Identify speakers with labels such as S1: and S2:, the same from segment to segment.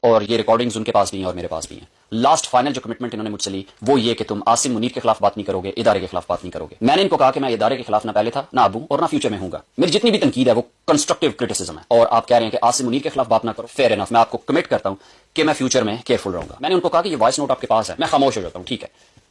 S1: اور یہ ریکارڈنگز ان کے پاس بھی ہیں اور میرے پاس بھی ہیں. لاسٹ فائنل جو کمٹمنٹ انہوں نے مجھ سے لی وہ یہ کہ تم عاصم منیر کے خلاف بات نہیں کرو گے, ادارے کے خلاف بات نہیں کرو گے. میں نے ان کو کہا کہ میں ادارے کے خلاف نہ پہلے تھا, نہ اب ہوں اور نہ فیوچر میں ہوں گا. میری جتنی بھی تنقید ہے وہ کنسٹرکٹیو کرٹیسزم ہے, اور آپ کہہ رہے ہیں کہ عاصم منیر کے خلاف بات نہ کرو. فیئر انف, میں آپ کو کمٹ کرتا ہوں کہ میں فیوچر میں کیئرفل رہوں گا. میں نے ان کو کہا کہ یہ وائس نوٹ آپ کے پاس ہے, میں خاموش ہو جاتا ہوں, ٹھیک ہے,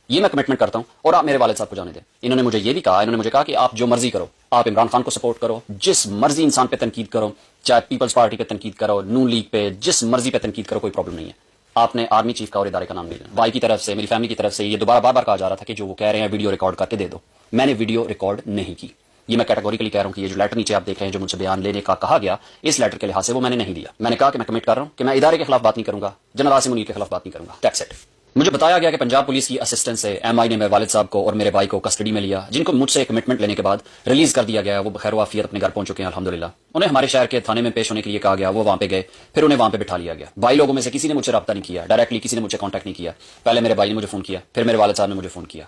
S1: یہ میں کمٹمنٹ کرتا ہوں اور آپ میرے والد صاحب کو جانے دیں. انہوں نے مجھے یہ بھی کہا, انہوں نے مجھے کہا کہ آپ جو مرضی کرو, آپ عمران خان کو سپورٹ کرو, جس مرضی انسان پہ تنقید کرو, چاہے پیپلز پارٹی پہ تنقید کرو, نون لیگ پہ, جس مرضی پہ تنقید کرو, کوئی پرابلم نہیں ہے. آپ نے آرمی چیف کا اور ادارے کا نام نہیں لینا. بھائی کی طرف سے, میری فیملی کی طرف سے یہ دوبارہ بار بار کہا جا رہا تھا کہ جو وہ کہہ رہے ہیں ویڈیو ریکارڈ کر کے دے دو. میں نے ویڈیو ریکارڈ نہیں کی. یہ میں کیٹیگوریکلی کہہ رہا ہوں کہ یہ جو لیٹر نیچے آپ دیکھ رہے ہیں جو مجھ سے بیان لینے کا کہا گیا, اس لیٹر کے لحاظ سے وہ میں نے نہیں دیا. میں نے کہا کہ میں کمٹ کر رہا ہوں کہ میں ادارے کے خلاف بات نہیں کروں گا, جنرل عاصم منیر کے خلاف بات نہیں کروں گا. That's it. مجھے بتایا گیا کہ پنجاب پولیس کی اسسٹنٹ سے ایم آئی نے میرے والد صاحب کو اور میرے بھائی کو کسٹڈی میں لیا, جن کو مجھ سے کمٹمنٹ لینے کے بعد ریلیز کر دیا گیا. وہ بخیر وعافیت اپنے گھر پہنچ چکے ہیں الحمدللہ. انہیں ہمارے شہر کے تھانے میں پیش ہونے کے لیے کہا گیا, وہ وہاں پہ گئے, پھر انہیں وہاں پہ بٹھا لیا گیا. بھائی لوگوں میں سے کسی نے مجھ سے رابطہ نہیں کیا, ڈائریکٹلی کسی نے مجھ سے کانٹیکٹ نہیں کیا. پہلے میرے بھائی نے مجھے فون کیا, پھر میرے والد صاحب نے مجھے فون کیا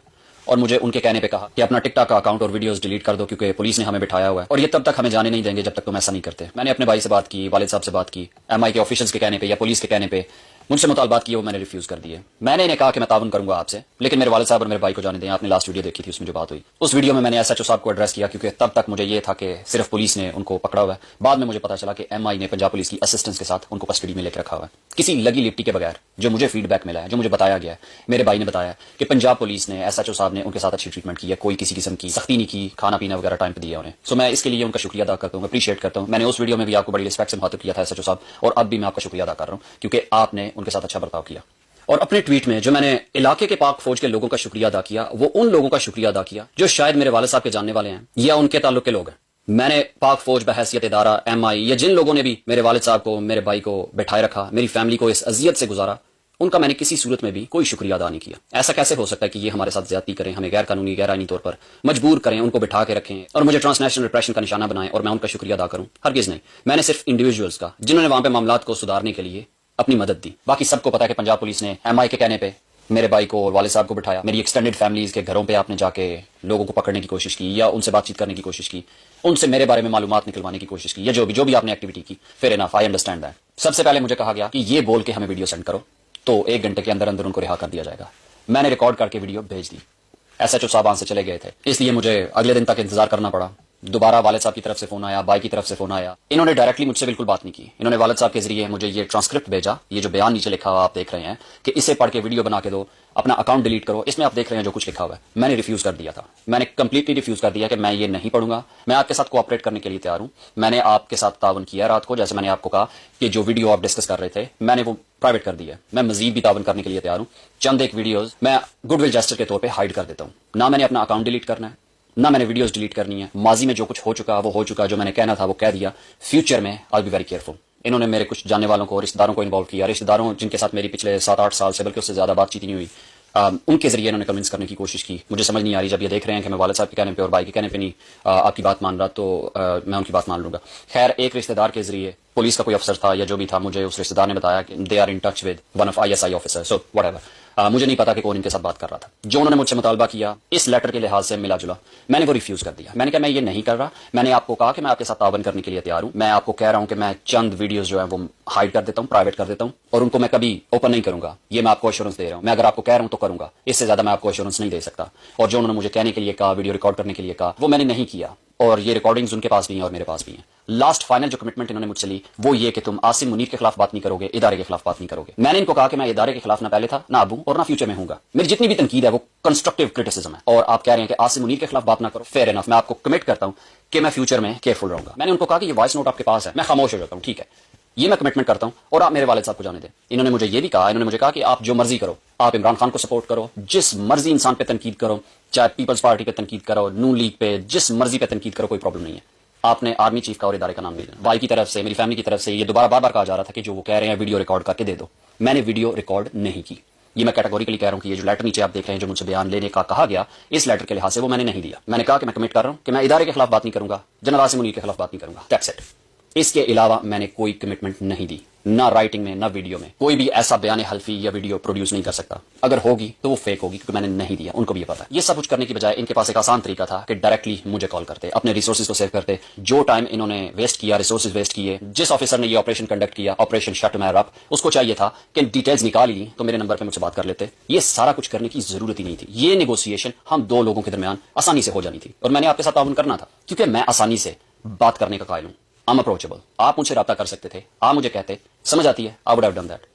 S1: اور مجھے ان کے کہنے پہ کہا کہ اپنا ٹک ٹاک کا اکاؤنٹ اور ویڈیوز ڈیلیٹ کر دو کیونکہ پولیس نے ہمیں بٹھایا ہوا ہے اور یہ تب تک ہمیں جانے نہیں دیں گے جب تک تم ایسا نہیں کرتے. میں نے اپنے بھائی سے بات کی, والد صاحب سے بات کی, ایم آئی کے آفیشلز کے کہنے پہ یا پولیس کے کہنے پہ مجھ سے مطالبات کیے, وہ میں نے ریفیوز کر دیے. میں نے انہیں کہا کہ میں تعاون کروں گا آپ سے, لیکن میرے والد صاحب اور میرے بھائی کو جانے دیں. آپ نے لاسٹ ویڈیو دیکھی تھی, اس میں جو بات ہوئی, اس ویڈیو میں نے ایس ایچ او صاحب کو ایڈریس کیا کیونکہ تب تک مجھے یہ تھا کہ صرف پولیس نے ان کو پکڑا ہوا ہے. بعد میں مجھے پتا چلا کہ ایم آئی نے پنجاب پولیس کی اسسٹنس کے ساتھ ان کو کسٹڈی میں لے کے رکھا ہوا ہے, کسی لگی لپٹی کے بغیر. جو مجھے فیڈ بیک ملا ہے, جو مجھے بتایا گیا ہے, میرے بھائی نے بتایا کہ پنجاب پولیس نے ایس ایچ او صاحب نے ان کے ساتھ اچھی ٹریٹمنٹ کی ہے, کوئی کسی قسم کی سختی نہیں کی, کھانا پینا وغیرہ ٹائم پہ دیا انہیں. سو میں اس کے لیے ان کا شکریہ ادا کرتا ہوں, اپریشیٹ کرتا ہوں. میں نے اس ویڈیو میں بھی آپ کو بڑی رسپیکٹ سے مخاطب کیا تھا ایس ایچ او صاحب, اور اب بھی میں آپ کا شکریہ ادا کر رہا ہوں کیونکہ آپ نے ان کے ساتھ اچھا برتاؤ کیا. اور اپنے ٹویٹ میں جو میں نے علاقے کے پاک فوج کے لوگوں کا شکریہ ادا کیا, وہ ان لوگوں کا شکریہ ادا کیا جو شاید میرے والد صاحب کے جاننے والے ہیں یا ان کے تعلق کے لوگ ہیں. میں نے پاک فوج بحیثیت ادارہ ایم آئی یا جن لوگوں نے بھی میرے والد صاحب کو, میرے بھائی کو بٹھائے رکھا, میری فیملی کو اس اذیت سے گزارا, ان کا میں نے کسی صورت میں بھی کوئی شکریہ ادا نہیں کیا. ایسا کیسے ہو سکتا ہے کہ یہ ہمارے ساتھ زیادتی کریں, ہمیں غیر قانونی غیر آئینی طور پر مجبور کریں, ان کو بٹھا کے رکھیں اور مجھے ٹرانس نیشنل ریپریشن کا نشانہ بنائیں اور میں ان کا شکریہ ادا کروں؟ ہرگز نہیں. میں نے صرف انڈیویجولز کا, جنہوں نے وہاں پہ معاملات کو سدھارنے کے لیے اپنی مدد دی. باقی سب کو پتا ہے کہ پنجاب پولیس نے ایم آئی کے کہنے پہ میرے بھائی کو اور والد صاحب کو بٹھایا. میری ایکسٹینڈیڈ فیملیز کے گھروں پہ آپ نے جا کے لوگوں کو پکڑنے کی کوشش کی یا ان سے بات چیت کرنے کی کوشش کی, ان سے میرے بارے میں معلومات نکلوانے کی کوشش کی, یا جو بھی آپ نے ایکٹیویٹی کی. Fair enough, I understand that. سب سے پہلے مجھے کہا گیا کہ یہ بول کے ہمیں ویڈیو سینڈ کرو تو 1 گھنٹے کے اندر اندر ان کو رہا کر دیا جائے گا. میں نے ریکارڈ کر کے ویڈیو بھیج دی. ایس ایچ او صاحب وہاں سے چلے گئے تھے, اس لیے مجھے اگلے دن تک انتظار کرنا پڑا. دوبارہ والد صاحب کی طرف سے فون آیا, بھائی کی طرف سے فون آیا. انہوں نے ڈائریکٹلی مجھ سے بالکل بات نہیں کی. انہوں نے والد صاحب کے ذریعے مجھے یہ ٹرانسکرپٹ بھیجا, یہ جو بیان نیچے لکھا ہوا آپ دیکھ رہے ہیں کہ اسے پڑھ کے ویڈیو بنا کے دو, اپنا اکاؤنٹ ڈیلیٹ کرو. اس میں آپ دیکھ رہے ہیں جو کچھ لکھا ہوا ہے. میں نے ریفیوز کر دیا تھا, میں نے کمپلیٹلی ریفیوز کر دیا کہ میں یہ نہیں پڑھوں گا. میں آپ کے ساتھ کوآپریٹ کرنے کے لیے تیار ہوں. میں نے آپ کے ساتھ تعاون کیا رات کو, جیسے میں نے آپ کو کہا کہ جو ویڈیو آپ ڈسکس کر رہے تھے میں نے وہ پرائیویٹ کر دیا ہے. میں مزید بھی تعاون کرنے کے لیے تیار ہوں. چند ایک ویڈیوز میں گڈ ول جسٹر کے طور پہ ہائیڈ کر دیتا ہوں. نہ میں نے اپنا اکاؤنٹ ڈیلیٹ کرنا ہے, نہ میں نے ویڈیوز ڈیلیٹ کرنی ہے. ماضی میں جو کچھ ہو چکا وہ ہو چکا, جو میں نے کہنا تھا وہ کہہ دیا. فیوچر میں آئی بی ویری کیئرفل. انہوں نے میرے کچھ جاننے والوں کو, رشتہ داروں کو انوالو کیا, رشتہ داروں جن کے ساتھ میری پچھلے 7-8 سال سے بلکہ اس سے زیادہ بات چیت نہیں ہوئی, ان کے ذریعے انہوں نے کنونس کرنے کی کوشش کی. مجھے سمجھ نہیں آ رہی, جب یہ دیکھ رہے ہیں کہ میں والد صاحب کے کہنے پہ اور بھائی کے کہنے پہ نہیں آپ کی بات مان رہا تو میں ان کی بات مان لوں گا. خیر, ایک رشتہ دار کے ذریعے پولیس کا کوئی افسر تھا یا جو بھی تھا, مجھے اس رشتہ دار نے بتایا کہ they are in touch with one of ISI officer. So whatever ایور, مجھے نہیں پتا کہ کون ان کے ساتھ بات کر رہا تھا. جو انہوں نے مجھ سے مطالبہ کیا اس لیٹر کے لحاظ سے ملا جلا, میں نے وہ ریفیوز کر دیا. میں نے کہا میں یہ نہیں کر رہا. میں نے آپ کو کہا کہ میں آپ کے ساتھ تعاون کرنے کے لیے تیار ہوں. میں آپ کو کہہ رہا ہوں کہ میں چند ویڈیوز جو ہیں وہ ہائیڈ کر دیتا ہوں, پرائیویٹ کر دیتا ہوں, اور ان کو میں کبھی اوپن نہیں کروں گا. یہ میں آپ کو ایشورنس دے رہا ہوں. میں اگر آپ کو کہہ رہا ہوں تو کروں گا, اس سے زیادہ میں آپ کو ایشورنس نہیں دے سکتا. اور جو انہوں نے مجھے کہنے کے لیے کہا, ویڈیو ریکارڈ کرنے کے لیے کہا, وہ میں نے نہیں کیا. اور یہ ریکارڈنگز ان کے پاس بھی ہیں اور میرے پاس بھی ہیں. لاسٹ فائنل جو کمٹمنٹ انہوں نے مجھ سے لی وہ یہ کہ تم عاصم منیر کے خلاف بات نہیں کرو گے, ادارے کے خلاف بات نہیں کرو گے. میں نے ان کو کہا کہ میں ادارے کے خلاف نہ پہلے تھا, نہ اب ہوں اور نہ فیوچر میں ہوں گا. میری جتنی بھی تنقید ہے وہ کنسٹرکٹیو کرٹیسزم ہے, اور آپ کہہ رہے ہیں کہ عاصم منیر کے خلاف بات نہ کرو. فیئر انف, میں آپ کو کمٹ کرتا ہوں کہ میں فیوچر میں کیئرفل رہوں گا. میں نے ان کو کہا کہ یہ وائس نوٹ آپ کے پاس ہے, میں خاموش ہو جاتا ہوں, ٹھیک ہے, یہ میں کمٹمنٹ کرتا ہوں اور آپ میرے والد صاحب کو جانے دیں. انہوں نے مجھے یہ بھی کہا, انہوں نے مجھے کہا کہ آپ جو مرضی کرو, آپ عمران خان کو سپورٹ کرو, جس مرضی انسان پہ تنقید کرو, چاہے پیپلز پارٹی پہ تنقید کرو, نون لیگ پہ, جس مرضی پہ تنقید کرو, کوئی پرابلم نہیں ہے. آپ نے آرمی چیف کا اور ادارے کا نام نہیں لینا. بھائی کی طرف سے, میری فیملی کی طرف سے یہ دوبارہ بار بار کہا جا رہا تھا کہ جو وہ کہہ رہے ہیں ویڈیو ریکارڈ کر کے دے دو. میں نے ویڈیو ریکارڈ نہیں کی. یہ میں کیٹیگوریکلی کہہ رہا ہوں کہ یہ جو لیٹر نیچے آپ دیکھ رہے ہیں جو مجھ سے بیان لینے کا کہا گیا, اس لیٹر کے لحاظ سے وہ میں نے نہیں دیا. میں نے کہا کہ میں کمٹ کر رہا ہوں کہ میں ادارے کے خلاف بات نہیں کروں گا, جنرل عاصم منیر کے خلاف بات نہیں کروں گا. That's it. اس کے علاوہ میں نے کوئی کمٹمنٹ نہیں دی. نہ رائٹنگ میں نہ ویڈیو میں کوئی بھی ایسا بیان حلفی یا ویڈیو پروڈیوس نہیں کر سکتا. اگر ہوگی تو وہ فیک ہوگی کیونکہ میں نے نہیں دیا. ان کو بھی یہ پتا ہے. یہ سب کچھ کرنے کی بجائے ان کے پاس ایک آسان طریقہ تھا کہ ڈائریکٹلی مجھے کال کرتے, اپنے ریسورسز کو سیو کرتے. جو ٹائم انہوں نے ویسٹ کیا, ریسورسز ویسٹ کیے, جس آفیسر نے یہ آپریشن کنڈکٹ کیا, آپریشن شٹ میر اپ, اس کو چاہیے تھا کہ ڈیٹیلز نکال لی تو میرے نمبر پہ مجھ سے بات کر لیتے. یہ سارا کچھ کرنے کی ضرورت ہی نہیں تھی. یہ نیگوسیشن ہم دو لوگوں کے درمیان آسانی سے ہو جانی تھی, اور میں نے آپ کے ساتھ تعاون کرنا تھا کیونکہ میں آسانی سے بات کرنے کا قائل ہوں. I'm approachable. آپ مجھ سے رابطہ کر سکتے تھے, آپ مجھے کہتے, سمجھ آتی ہے, I would have done that.